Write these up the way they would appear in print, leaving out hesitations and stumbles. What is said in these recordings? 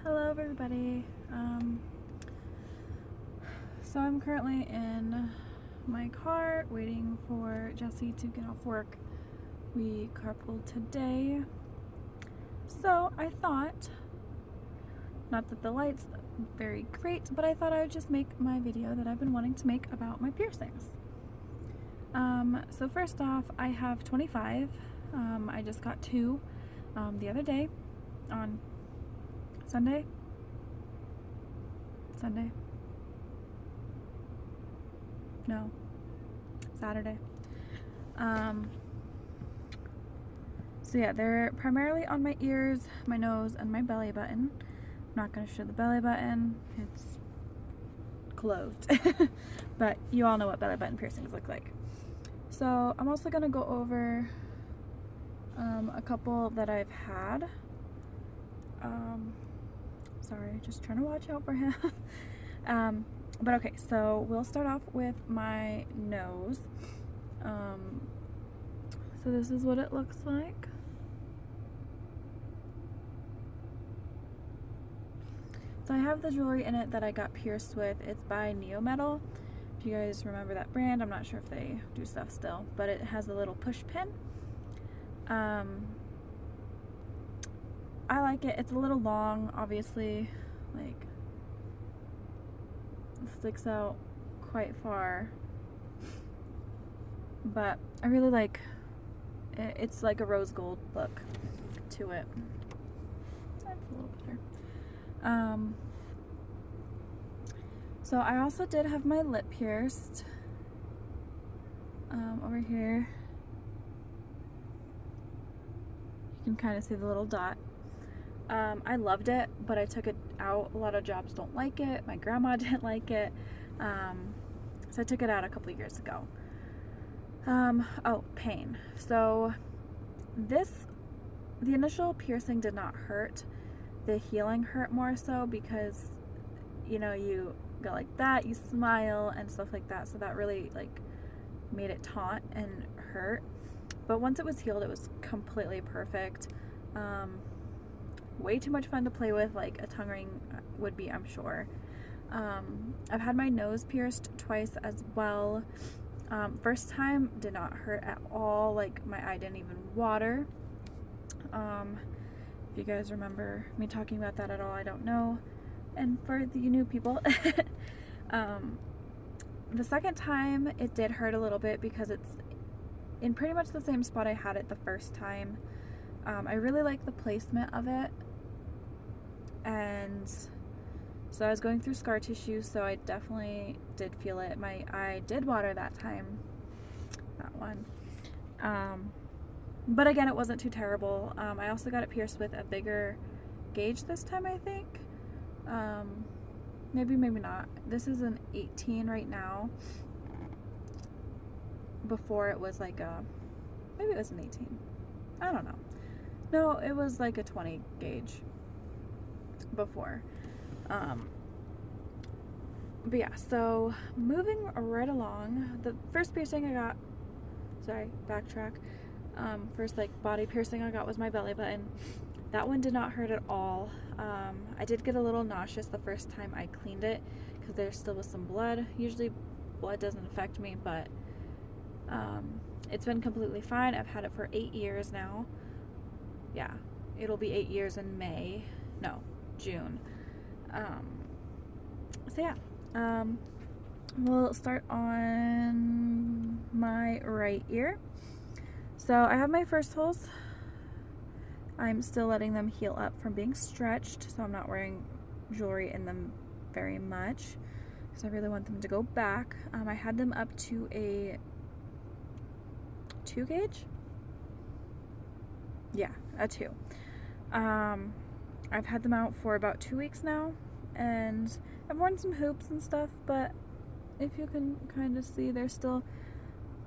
Hello everybody. So I'm currently in my car waiting for Jesse to get off work. We carpooled today. So I thought, not that the light's very great, but I thought I would just make my video that I've been wanting to make about my piercings. So first off, I have 25. I just got 2 the other day on Sunday? No. Saturday. So yeah, they're primarily on my ears, my nose, and my belly button. I'm not going to show the belly button. It's closed. But you all know what belly button piercings look like. So I'm also going to go over a couple that I've had. Sorry, just trying to watch out for him. But okay, so we'll start off with my nose. So this is what it looks like. So I have the jewelry in it that I got pierced with. It's by Neometal. If you guys remember that brand, I'm not sure if they do stuff still, but it has a little push pin. I like it. It's a little long, obviously, like it sticks out quite far, but I really like it. It's like a rose gold look to it. That's a little better. So I also did have my lip pierced over here. You can kind of see the little dot. I loved it, but I took it out. A lot of jobs don't like it. My grandma didn't like it. So I took it out a couple years ago. Oh, pain. So the initial piercing did not hurt. The healing hurt more so because, you know, you go like that, you smile and stuff like that. So that really like made it taut and hurt. But once it was healed, it was completely perfect. Way too much fun to play with, like a tongue ring would be, I'm sure. I've had my nose pierced twice as well. First time did not hurt at all, like my eye didn't even water. If you guys remember me talking about that at all, I don't know. And for the new people, the second time it did hurt a little bit because it's in pretty much the same spot I had it the first time. I really like the placement of it, and so I was going through scar tissue, so I definitely did feel it. My eye did water that time, that one. But again, it wasn't too terrible. I also got it pierced with a bigger gauge this time, I think. Maybe not. This is an 18 right now. Before it was like a, maybe it was an 18. I don't know. No, it was like a 20 gauge before. But yeah, so moving right along, the first piercing I got, sorry, backtrack. First like body piercing I got was my belly button. That one did not hurt at all. I did get a little nauseous the first time I cleaned it because there still was some blood. Usually blood doesn't affect me, but it's been completely fine. I've had it for 8 years now. Yeah, it'll be 8 years in May. No, June. So yeah, we'll start on my right ear. So I have my first holes. I'm still letting them heal up from being stretched, so I'm not wearing jewelry in them very much because I really want them to go back. I had them up to a 2 gauge? Yeah, a 2. I've had them out for about 2 weeks now, and I've worn some hoops and stuff, but if you can kind of see, they're still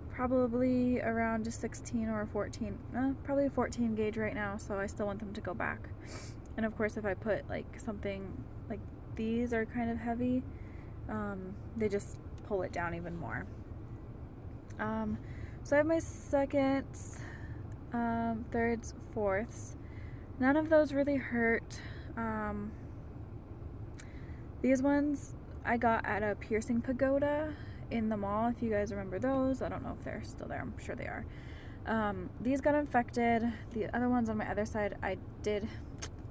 probably around a 16 or a 14, probably a 14 gauge right now, so I still want them to go back. And of course, if I put like something like these are kind of heavy, they just pull it down even more. So I have my seconds, thirds, fourths. None of those really hurt. These ones I got at a piercing pagoda in the mall, if you guys remember those. I don't know if they're still there. I'm sure they are. These got infected. The other ones on my other side, I did,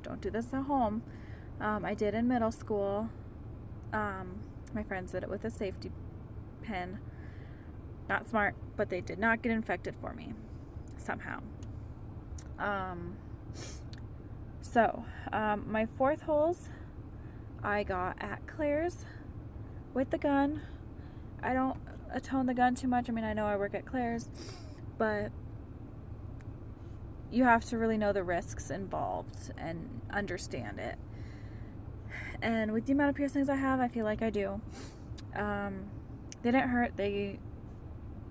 don't do this at home, I did in middle school. My friends did it with a safety pin. Not smart, but they did not get infected for me somehow. My 4th holes I got at Claire's with the gun. I don't atone the gun too much. I mean, I know I work at Claire's, but you have to really know the risks involved and understand it. And with the amount of piercings I have, I feel like I do. They didn't hurt. They,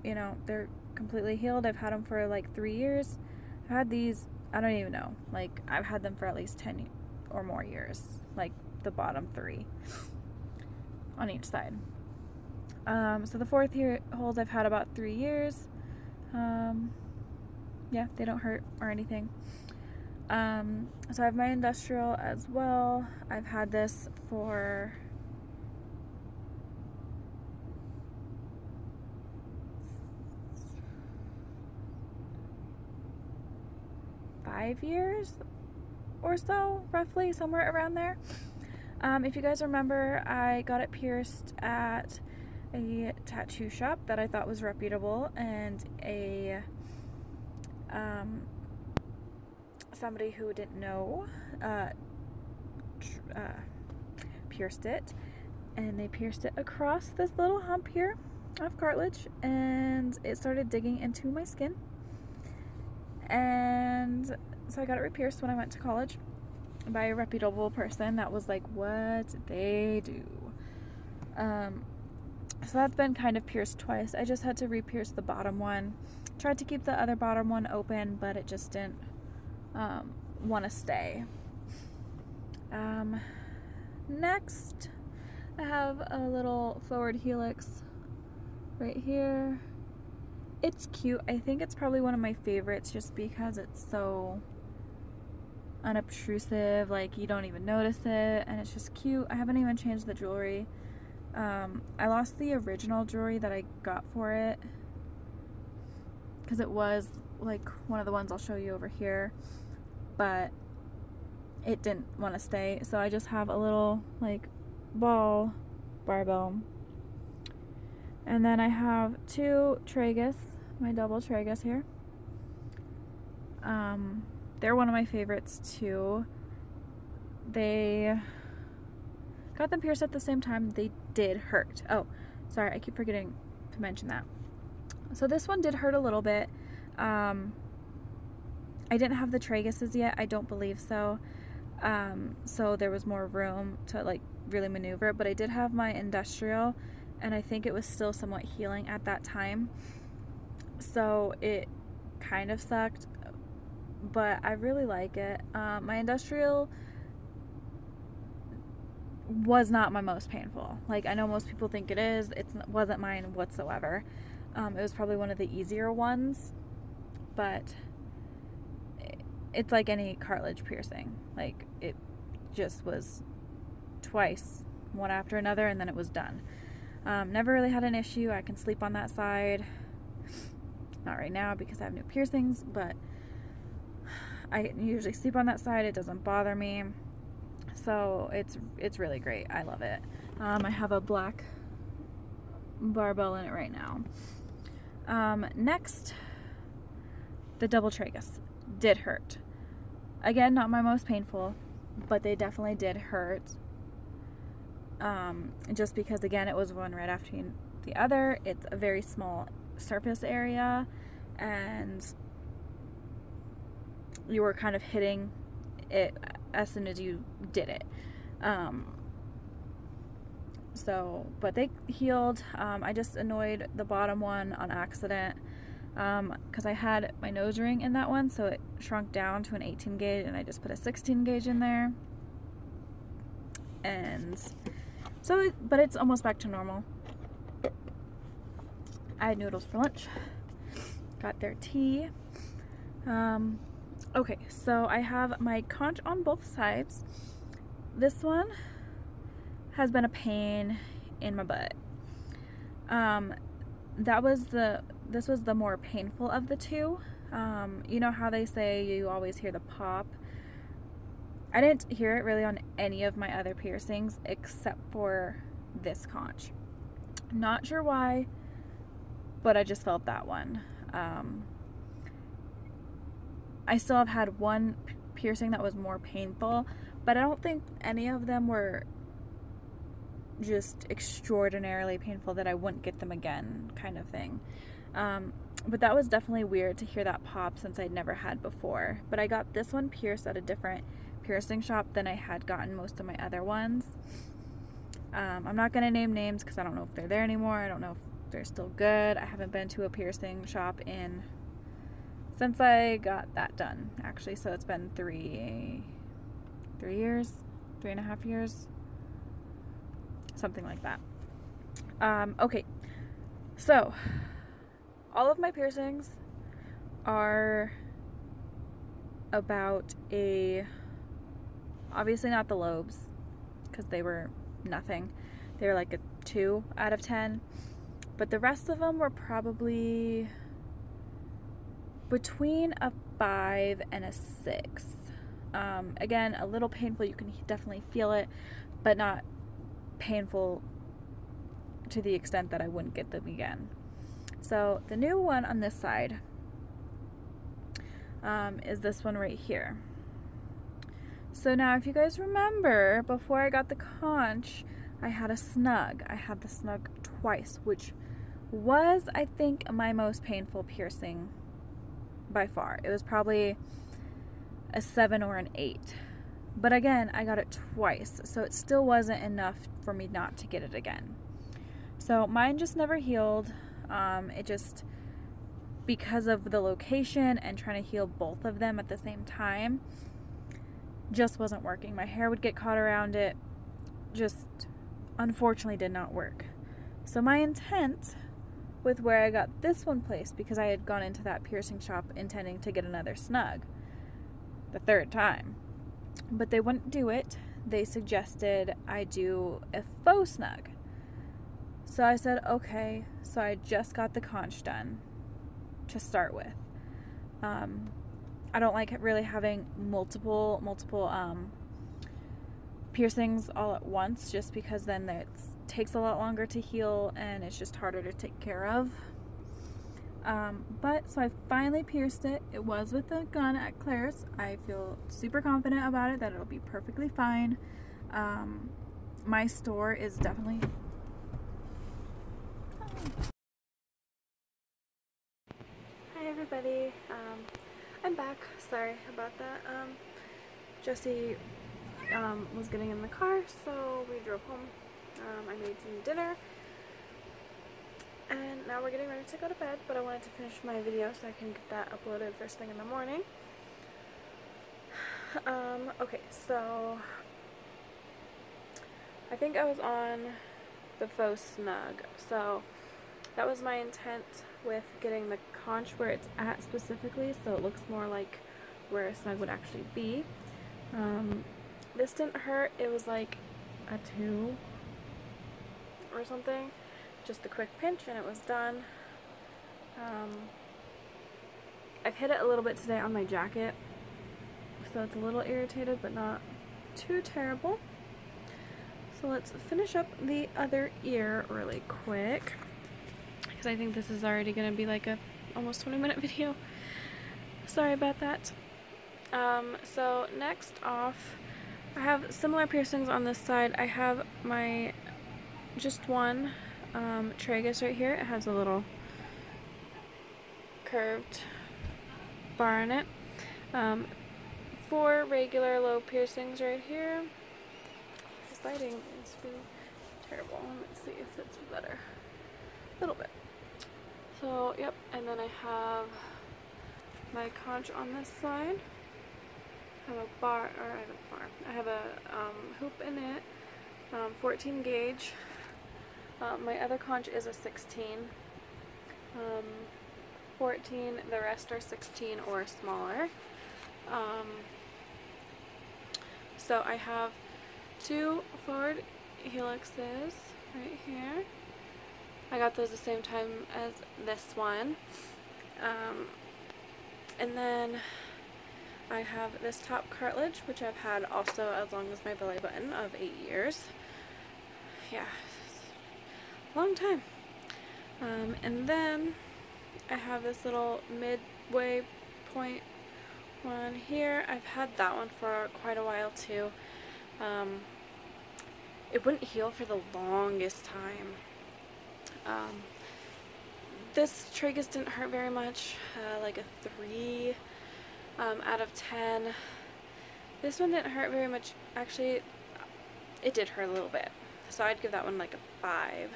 you know, they're completely healed. I've had them for like 3 years. I've had these, I don't even know, like I've had them for at least 10 or more years, like the bottom 3 on each side. So the 4th holes I've had about 3 years. Yeah, they don't hurt or anything. So I have my industrial as well. I've had this for five years or so, roughly, somewhere around there. If you guys remember, I got it pierced at a tattoo shop that I thought was reputable, and a somebody who didn't know pierced it, and they pierced it across this little hump here of cartilage, and it started digging into my skin. And so I got it re-pierced when I went to college by a reputable person that was like, what they do. So that's been kind of pierced twice. I just had to re-pierce the bottom one. Tried to keep the other bottom one open, but it just didn't want to stay. Next, I have a little forward helix right here. It's cute. I think it's probably one of my favorites just because it's so unobtrusive, like you don't even notice it, and it's just cute. I haven't even changed the jewelry. I lost the original jewelry that I got for it because it was like one of the ones I'll show you over here, but it didn't want to stay, so I just have a little like ball barbell. And then I have 2 Tragus, my double Tragus here. They're one of my favorites too. They got them pierced at the same time. They did hurt. Oh, sorry, I keep forgetting to mention that. So this one did hurt a little bit. I didn't have the Traguses yet, I don't believe so. So there was more room to like really maneuver, but I did have my industrial, and I think it was still somewhat healing at that time. So it kind of sucked, but I really like it. My industrial was not my most painful. Like, I know most people think it is. It wasn't mine whatsoever. It was probably one of the easier ones, but it's like any cartilage piercing. Like, it just was twice, one after another, and then it was done. Never really had an issue. I can sleep on that side. Not right now because I have new piercings, but I usually sleep on that side. It doesn't bother me. So it's really great. I love it. I have a black barbell in it right now. Next, the double tragus did hurt. Again, not my most painful, but they definitely did hurt. Just because, again, it was one right after the other. It's a very small surface area, and you were kind of hitting it as soon as you did it. But they healed. I just annoyed the bottom one on accident because I had my nose ring in that one, so it shrunk down to an 18 gauge, and I just put a 16 gauge in there. And so, but it's almost back to normal. I had noodles for lunch. Got their tea. Okay, so I have my conch on both sides. This one, has been a pain in my butt. This was the more painful of the two. You know how they say you always hear the pop? I didn't hear it really on any of my other piercings except for this conch. Not sure why, but I just felt that one. I still have had one piercing that was more painful, but I don't think any of them were just extraordinarily painful that I wouldn't get them again, kind of thing. But that was definitely weird to hear that pop since I'd never had before. But I got this one pierced at a different piercing shop than I had gotten most of my other ones. I'm not going to name names because I don't know if they're there anymore. I don't know if they're still good. I haven't been to a piercing shop since I got that done, actually. So it's been 3 years, 3.5 years, something like that. Okay, so all of my piercings are about obviously not the lobes, because they were nothing. They were like a 2 out of 10. But the rest of them were probably between a 5 and a 6. Again, a little painful. You can definitely feel it, but not painful to the extent that I wouldn't get them again. So the new one on this side is this one right here. So now if you guys remember, before I got the conch, I had a snug. I had the snug twice, which was, I think, my most painful piercing by far. It was probably a 7 or an 8. But again, I got it twice, so it still wasn't enough for me not to get it again. So mine just never healed. It just, because of the location and trying to heal both of them at the same time, just wasn't working. My hair would get caught around it. Just unfortunately did not work. So my intent with where I got this one placed, because I had gone into that piercing shop intending to get another snug the 3rd time, but they wouldn't do it. They suggested I do a faux snug. So I said, okay. So I just got the conch done to start with. I don't like really having multiple piercings all at once, just because then it takes a lot longer to heal and it's just harder to take care of. So I finally pierced it. It was with a gun at Claire's. I feel super confident about it, that it'll be perfectly fine. My store is definitely... Hi everybody, I'm back. Sorry about that. Jesse was getting in the car, so we drove home. I made some dinner, and now we're getting ready to go to bed, but I wanted to finish my video so I can get that uploaded first thing in the morning. Okay, so I think I was on the faux snug, so that was my intent with getting the conch where it's at specifically, so it looks more like where a snug would actually be. This didn't hurt. It was like a 2 or something, just a quick pinch and it was done. I've hit it a little bit today on my jacket, so it's a little irritated, but not too terrible. So let's finish up the other ear really quick, because I think this is already going to be like a almost 20-minute video. Sorry about that. So next off, I have similar piercings on this side. I have my just one Tragus right here. It has a little curved bar in it. 4 regular low piercings right here. This lighting is really terrible. Let's see if it's better. A little bit. So, yep, and then I have my conch on this side. I have a hoop in it, 14 gauge. My other conch is a 16. 14, the rest are 16 or smaller. So I have 2 forward helix is right here. I got those the same time as this one. And then I have this top cartilage, which I've had also as long as my belly button, of 8 years. Yeah, long time. And then I have this little midway point one here. I've had that one for quite a while too. It wouldn't heal for the longest time. This tragus didn't hurt very much, like a 3 out of 10. This one didn't hurt very much. Actually, it did hurt a little bit, so I'd give that one like a 5.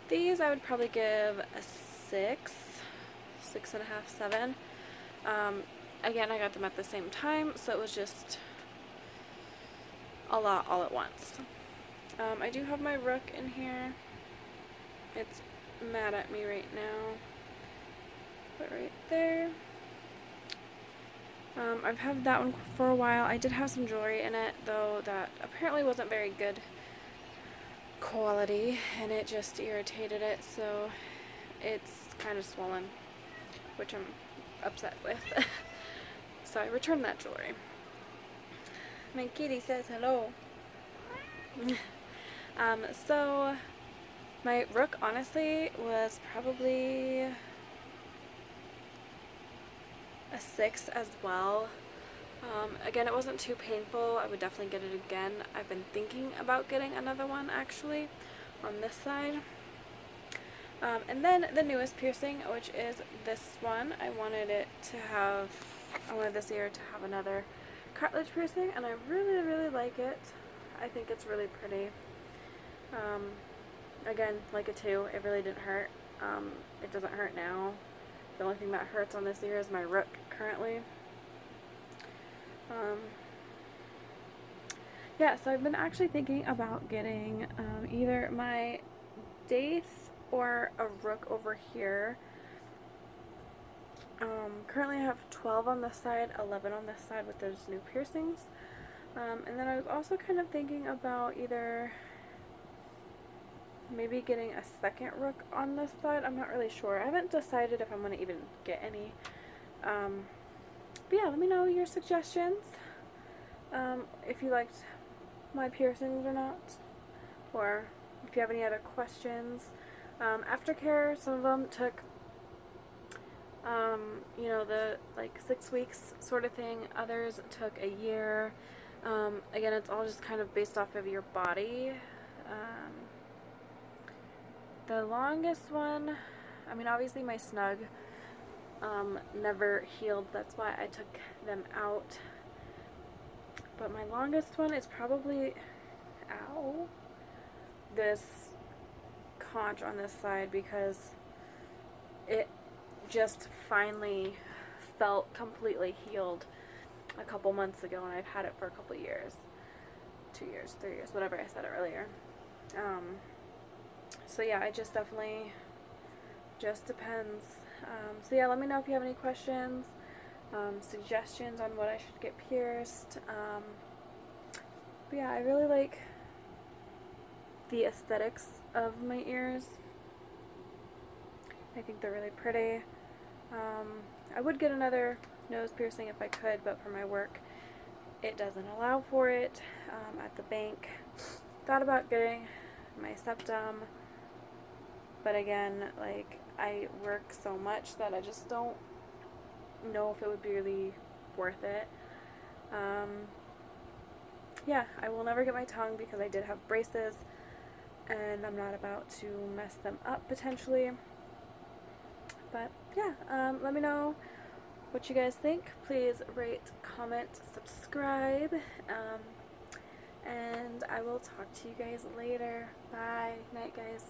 These I would probably give a 6, 6.5, 7. Again, I got them at the same time, so it was just a lot all at once. I do have my rook in here. It's mad at me right now, but right there. I've had that one for a while. I did have some jewelry in it, though, that apparently wasn't very good quality, and it just irritated it, so it's kind of swollen, which I'm upset with. So I returned that jewelry. My kitty says hello. So my rook honestly was probably a 6 as well. Again, it wasn't too painful. I would definitely get it again. I've been thinking about getting another one actually on this side. And then the newest piercing, which is this one. I wanted this ear to have another cartilage piercing, and I really, really like it. I think it's really pretty. Again, like a 2, it really didn't hurt. It doesn't hurt now. The only thing that hurts on this ear is my rook currently. Yeah, so I've been actually thinking about getting either my daith or a rook over here. Currently I have 12 on this side, 11 on this side with those new piercings. And then I was also kind of thinking about either maybe getting a second rook on this side. I'm not really sure. I haven't decided if I'm going to even get any. But yeah, let me know your suggestions. If you liked my piercings or not. Or if you have any other questions. Aftercare, some of them took, you know, the like 6 weeks sort of thing. Others took a year. Again, it's all just kind of based off of your body. The longest one, I mean, obviously my snug never healed. That's why I took them out. But my longest one is probably, ow, this conch on this side, because it just finally felt completely healed a couple months ago, and I've had it for a couple years, 2 years, 3 years, whatever I said earlier. So yeah, it just definitely just depends. So yeah, let me know if you have any questions, suggestions on what I should get pierced. But yeah, I really like the aesthetics of my ears. I think they're really pretty. I would get another nose piercing if I could, but for my work it doesn't allow for it at the bank. Thought about getting my septum, but again, like, I work so much that I just don't know if it would be really worth it. Yeah, I will never get my tongue because I did have braces, and I'm not about to mess them up potentially. But yeah, let me know what you guys think. Please rate, comment, subscribe, and I will talk to you guys later. Bye. Night, guys.